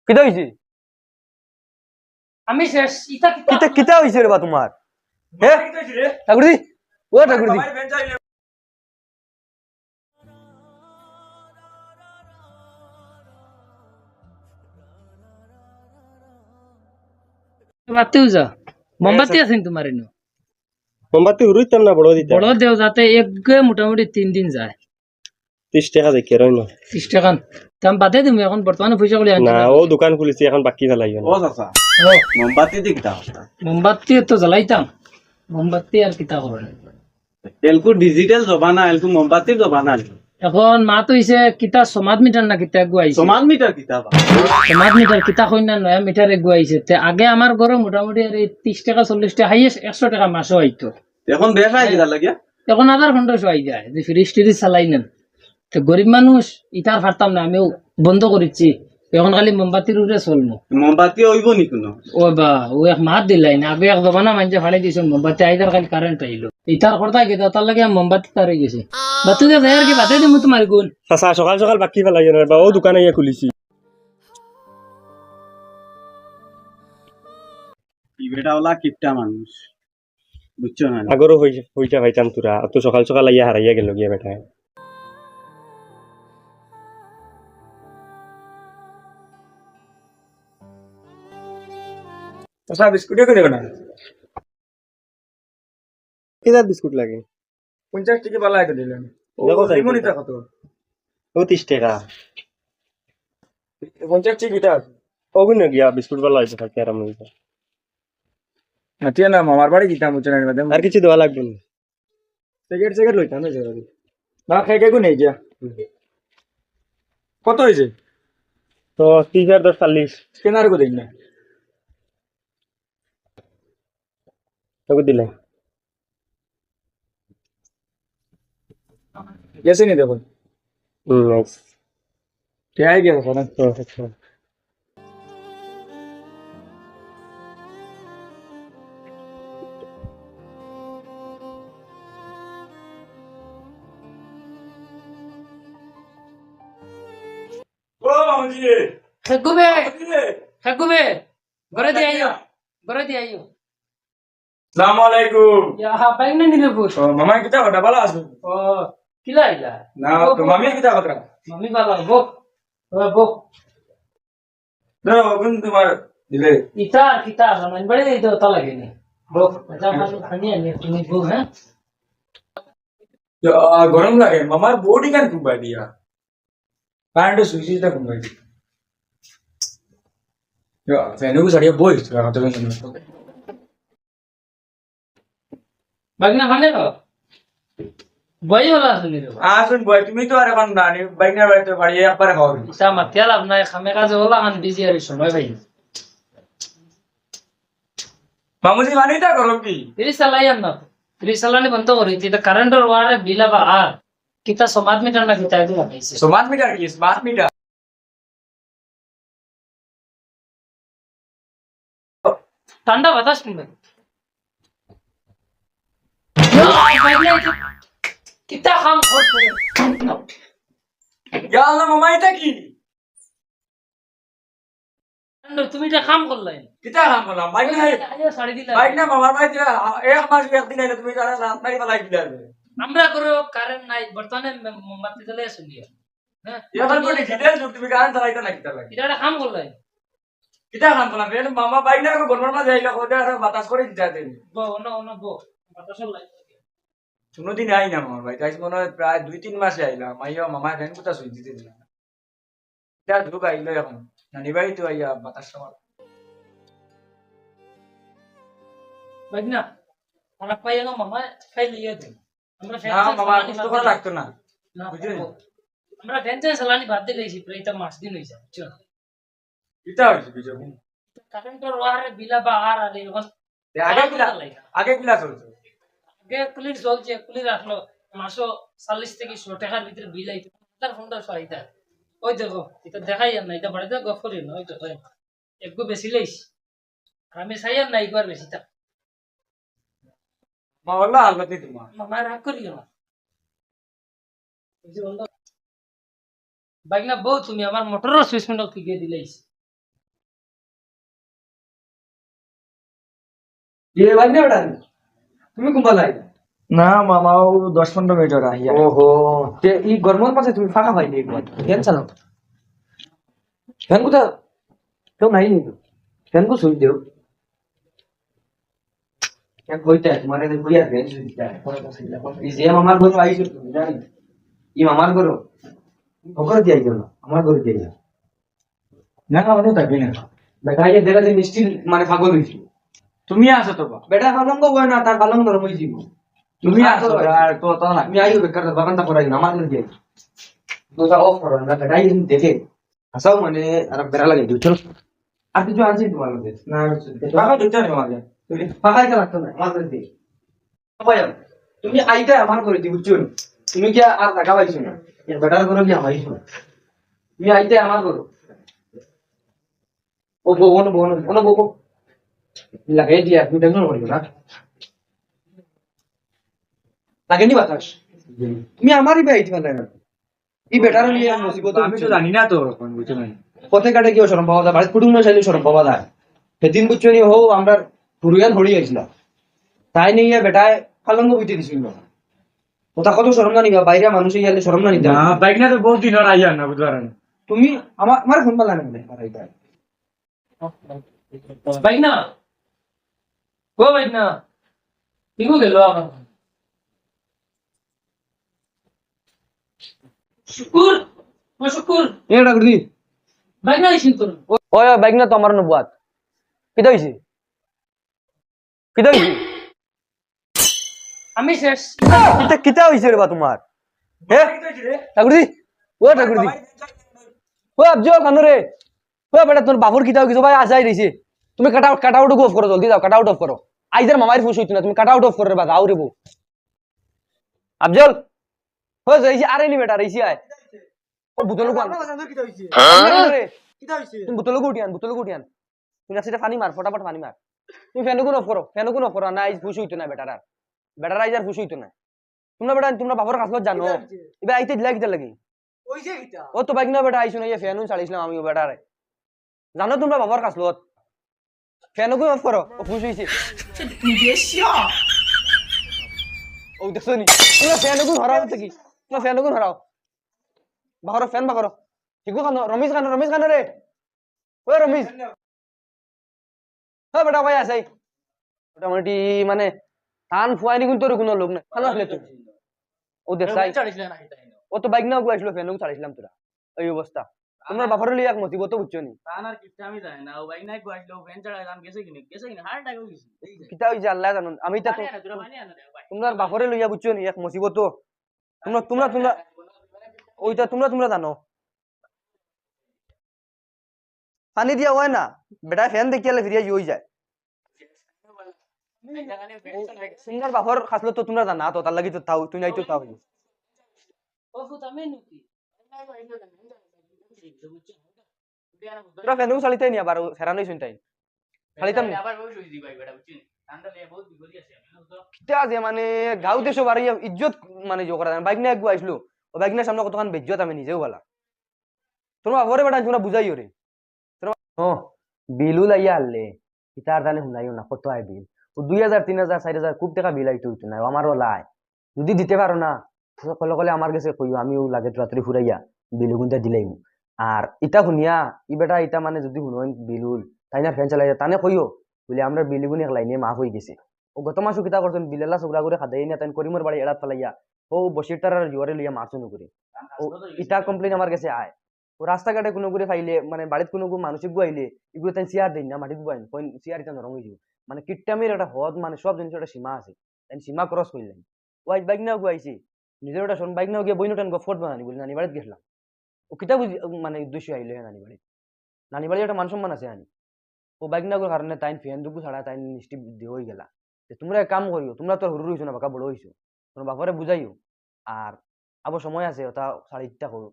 কিতা হইছে আমি শেষ ইতা কিতা কিতা হইছে রে বা তোমার হে ঠাকুরজি ও ঠাকুরজি বাতিও যা মোমবাতি আছে তোমার এনে মোমবাতি হুরুইতাম না বড় দিতাম বড় দেও যাতে এক মোটামুটি 3 দিন যায় 30 টাকা দেখে রই না 30 টাকা দাম বাদে তুমি এখন বর্তমানে পয়সা করে আনছো না ও দোকান খুলেছি এখন বাকি ফেলাইও না ও চাচা মোমবাতি দি কিতা হস্তা মোমবাতি তো জ্বালাইতাম মোমবাতি আর কিতা করে এলকু ডিজিটাল জমানা এলকু মোমবাতি জমানা এখন মা তো হইছে কিতা সমাজ মিটার না কিতা গুয়াইছে সমান মিটার কিতা বা সমাজ মিটার কিতা কইনা নয়া মিটারে গুয়াইছে তে আগে আমার ঘরে মোটামুটি আর 30 টাকা 40 টাকা হাইয়েস্ট 100 টাকা মাসও আইতো এখন বেশ আই কিতা লাগিয়া এখন 1500 আই যায় যে ফ্রিজ টিরিজ চালাই নেন তো গরিব মানুষ ইটার পারতাম না আমিও বন্ধ করেছি এখন খালি মোমবাতির উপরে চলমু মোমবাতি হইব নি কোনো ও বা ও এক মাত দিলাই না আগে এক জমানা মানছে ফাড়াই দিয়েছে মোমবাতি আইদার খালি কারেন্ট আইলো ইটার কথা কি তার লাগে মোমবাতি তার হয়ে গেছে বাতু যে আর কি বাতে দিমু তোমার গুণ চাচা সকাল সকাল বাকি ফেলাইও না বা ও দোকান আইয়া খুলিছি ইবেটা ওলা কিপটা মানুষ বুঝছো না আগরও হইতা ভাইতাম তোরা তো সকাল সকাল আইয়া হারাইয়া গেল গিয়া বেটা চাচা বিস্কুটে করে দেবে না কিদার বিস্কুট লাগে 50 টাকা বালা আইতে দিলেন দেখো তাই লিমনিটা কত ও 30 টাকা 50 টাকা কিটা ওগুন গিয়া বিস্কুট বালা হইছে থাকতে আরাম হইছে না টিয়া না মামার বাড়ি গিতাম বুঝছেন না আর কিছু দেওয়া লাগবে না সেকেন্ড লইতাম না জরা না খাই খাই নেই যা কত হইছে তো 30 10 40 স্ক্যানার কো দেন না তোকে দিলে গেছে নি দেখুন নাইস কে আই গেছে না আচ্ছা ও মামুজি হেগুবে হেগুবে ঘরে দিয়ে আইও ঘরে দিয়ে আইও আসসালামু আলাইকুম ইয়া বাইক না নিলে পুষ ও মামা কিটা কথা ভালো আছো ও কিলা আইলা না তো মামি কিটা কথা মামি বালা বো বো দাও গুন তোমার দিলে ইতা কিতা জানাই বড়ে তো তা লাগে নি বো যা ভালো খানি আনি তুমি বো হ্যাঁ গরম লাগে মামার বডি কেন কুবাই দিয়া কারেন্ট সুইচটা কুবাই দি ফ্যানও সারিয়া বই রাখতে হবে বাগনা খানে তো বই হলা শুনি রে আসুন বই তুমি তো আর এখন নানি বাইকনার বাড়িতে বাড়ি একবারে খাওয়াবি ইসা মাতিয়া লাভ নাই খামে কাজে হলা আন বিজি আর সময় ভাই মামুজি মানিটা করো কি তিরিশ চালাই আন না তিরিশ চালানি বন্ধ করি এটা কারেন্টের ওয়ারে বিলা বা আর কিতা সমাজ মিটার না কিতা এগুলো লাগাইছে স্মার্ট মিটার কি স্মার্ট মিটার ঠান্ডা বাতাস কিনবে কিতা খাম করছে ইয়া আল্লাহ মামা এটা কি তুমি এটা খাম করলাই কিটা কাম করলাম বাইক না শাড়ি দিলা বাইক না মামার বাড়িতে এক মাস একদিন আইলে তুমি যারা রাত নাই পালাই দিলে আমরা করে কারেন্ট নাই বর্তমানে মোমবাতি জ্বালে শুনি হ্যাঁ এবার কোন ডিটেইল যুগ তুমি কারেন্ট চালাইতে না কিটা লাগে এটা খাম করলাই কিটা কাম করলাম এর মামা বাইক না গরমের মাঝে আইলা কইতে আর বাতাস করে দিতে দেন বো অন্য বো বাতাস লাই কোনোদিন আই না মামার বাড়িতে আজ মনে হয় প্রায় 2-3 মাসে আইলাম মাইয়া মামা ফ্যান কোথা সুই দিতে দিল না এটা ঢুক আইলো এখন নানি বাড়ি তো আইয়া বাতাস সময় বাগনা আমরা পাইয়া মামা খাই লিয়ে দিন আমরা না মামা কষ্ট করা লাগতো না না বুঝলেন? আমরা টেনশন চালানি বাদ দিয়ে গেছি প্রায় এটা মাস দিন হইছে বুঝছো কিটা হইছে বিজয় কারেন্টের ওয়ারে বিলা বা আর আর এখন আগে কিলা চলছে আগে কুলির চলছে কুলির আসলো মাসও 40 থেকে 100 টাকার ভিতরে বিল আইতো তার ফোনটা সাইতা ওই দেখো এটা দেখাই আর না এটা বাড়িতে গফ করি না ওই দেখো একটু বেশি লইস আর আমি চাই আর না একবার বেশি তা মা বললা আলবাতি তোমার মামা রাগ করিও না বাগনা বউ তুমি আমার মোটরের সুইচ মিনক কি দিলাইছ ये भाई ने बेटा তুমি কোনবা লাই না মামা ও 10-15 মিনিট ওরা আহিয়া ওহো তে ই গরমের মাঝে তুমি ফাঁকা পাইনি একবার ফ্যান চালাও ফ্যান কোথা কেউ নাই নি ফ্যান কো সুই দেও ফ্যান কইতে তোমার এদের বুড়িয়া ফ্যান সুই দিতে কোন কথা ইলা এই যে আমার ঘর আইছো তুমি জানি ই আমার ঘর ওকর দিয়ে আইছো না আমার ঘর দিয়ে আইছো না মানে থাকি না বেটা এই দেখা যে মিষ্টি মানে পাগল হইছি তুমি আছো তো বা বেটা পালঙ্গ বয় না তার পালঙ্গ নরম হই যাব তুমি আছো আর তো তো না আমি আইও বেকার বাগানটা করাই না আমার ঘর দিয়ে দোসা অফ করো না বেটা এই দেখে হাসাও মানে আর বেড়া লাগে দিও চলো আর কিছু আছে তোমার মধ্যে না বাবা দিতে না আমাকে তুমি ফাঁকাই লাগতো না আমার করে দিই ভাই তুমি আইটা আমার করে দিই বুঝছো তুমি কি আর টাকা পাইছো না এর বেটার করে কি আমাইছো তুমি আইটা আমার করো ও বগন বগন কোন বগো লাগাই দিয়া তুমি টেনশন করিও না লাগেনি বাতাস তুমি আমারই ভাই আইতে পারলে না এই বেটার নিয়ে মুসিবত আমি তো জানি না তো কোন বুঝতে নাই পথে কাটে কি শরম পাওয়া যায় বাড়িতে কুটুম না চাইলে শরম পাওয়া যায় সেদিন বুঝছো নি হো আমরা পুরুয়ান হড়ি আইছিল তাই নিয়ে বেটায় পালঙ্গ বুঝতে দিছিল ওটা কত শরম না নিবা বাইরে মানুষ ইয়ালে শরম না নিতে না বাইক না তো বহুত দিন ওরা আইয়া না বুঝতে পারেন তুমি আমার ফোন পালা না বাড়াইতা বাইক না ও বাইক না ঠিকও গেল আমার শুকুর ও শুকুর এটা করদি বাইক না আইসিন তোর ওই বাইক না তো আমার নবুয়াত কিটা হইছে কিটা হইছে আমি শেষ কিটা কিটা হইছে রে বা তোমার হে ঠাকুরদি ও ঠাকুরদি ও আবজল কানো রে ও বেটা তোর বাবুর কিটা হইছে ভাই আজাই রইছে তুমি কাট আউট অফ করো জলদি যাও কাট আউট অফ করো আইজার মামার ফুস হইতো না তুমি কাট আউট অফ করে রে বা যাও রে বউ আবজল ও যাইছি আরে নি বেটা রইছি আয় ও বুতলু কোন রে তুমি বুতলু উঠিয়ান তুমি আসলে পানি মার ফটাফট পানি মার তুমি ফ্যান অফ করো না আইজ ফুস হইতো না বেটার আর বেটার আইজ আর ফুস হইতো না তোমরা বেটা তোমরা বাবুর কাছে জানো এবার আইতে দিলা কিটা লাগি ও তো বাইক না বেটা আইছো না এই ফ্যান চালিয়েছিলাম আমি বেটারে জানো তোমরা বাবার কাছে ফ্যান অফ করো ও ফুস হইছে ও দেখছো নি তোমরা ফ্যান হরাও কি তোমরা ফ্যান হরাও বাহর ফ্যান বাহর ঠিক কানো রমেশ কানো রে ও রমেশ হ্যাঁ বেটা ভাই আসাই মোটামুটি মানে টান ফুয়াইনি কিন্তু তোর কোনো লোক না ভালো আসলে তো ও দেখছাই ও তো বাইক না গুয়াইছিল ফ্যান চালাইছিলাম তোরা এই অবস্থা তোমরা বাপরে লিয়ে এক মতিবত বুঝছো নি তানার কিপটা আমি জানি না ও বাইক নাই কইলো ফ্যান চালাইলাম গেছে কিনে হার্ট অ্যাটাক হইছে কিতা হইছে আল্লাহ জানুন আমি তা তোমরা বাপরে লইয়া বুঝছো নি এক মুসিবত তোমরা ওইটা তোমরা জানো পানি দিয়া হয় না বেটা ফ্যান দেখিয়ালে ফিরিয়া হই যায় তোমরা বাপর খাসলো তো তোমরা জানা তো তার লাগি তো তাও তুই নাই তো তাও ও ফুত আমি নুকি তোরা ফ্যান চালিতে নি আবার হেরানোই শুনতাই খালিতাম নি আবার বসে হইছি ভাই বেটা বুঝছেন ঠান্ডা লাগে বহুত বিপদ আছে আমি তো কিতা আছে মানে গাঁও দেশো বাড়ি ইজ্জত মানে জো করা বাইক না একগু আইসলো ও বাইক না সামনে কতক্ষণ বেজ্জত আমি নিজেও বলা তোমরা বাপরে বেটা তোমরা বুঝাইও রে ও বিলু লাইয়া আনলে ইতার জানে শুনাইও না কত আয় বিল ও 2000 3000 4000 খুব টাকা বিল আইতো হইতো না আমারও লাই যদি দিতে পারো না কলে কলে আমার কাছে কইও আমিও লাগে রাত্রি ফুরাইয়া বিলু গুনটা দিলাইমু আর ইটা শুনিয়া ই বেটা ইটা মানে যদি শুনোই বিলুল তাই না ফ্যান চালাই তানে কইও বলে আমরা বিলুগুনি এক লাইনে মাফ হয়ে গেছে ও গত মাসও কিতা করছেন বিলেলা চুগরা করে খাদাই না তাই করিমর বাড়ি এড়াত ফেলাইয়া ও বসিরটার জোয়ারে লইয়া মারছো নকরে ও ইটা কমপ্লেন আমার কাছে আয় ও রাস্তাঘাটে কোনো করে ফাইলে মানে বাড়িতে কোনো মানসিক গুয়াইলে এগুলো তাই চেয়ার দিন না মাটিত গুয়াইন কইন চেয়ার ইটা নরম হয়ে মানে কিট্টামির একটা হদ মানে সব জিনিসের একটা সীমা আছে তাই সীমা ক্রস করলেন ওয়াইজ বাইক নাও গুয়াইছি নিজের একটা শোন বাইক নাও গিয়ে বইনটান গফট বানানি বলি নানি বাড়িতে গেছিলাম ও কিতা বুঝি মানে উদ্দেশ্য আইলো নানি বাড়ি একটা মান সম্মান আছে আনি ও বাইক না কারণে তাই ফ্যান দুগু ছাড়া তাই মিষ্টি দিয়ে হয়ে গেলা তোমরা এক কাম করিও তোমরা তো হুরু হইছো না বাঁকা বড় হইছো তোমরা বাপরে বুঝাইও আর আবার সময় আছে ওটা সাড়ে 8টা করো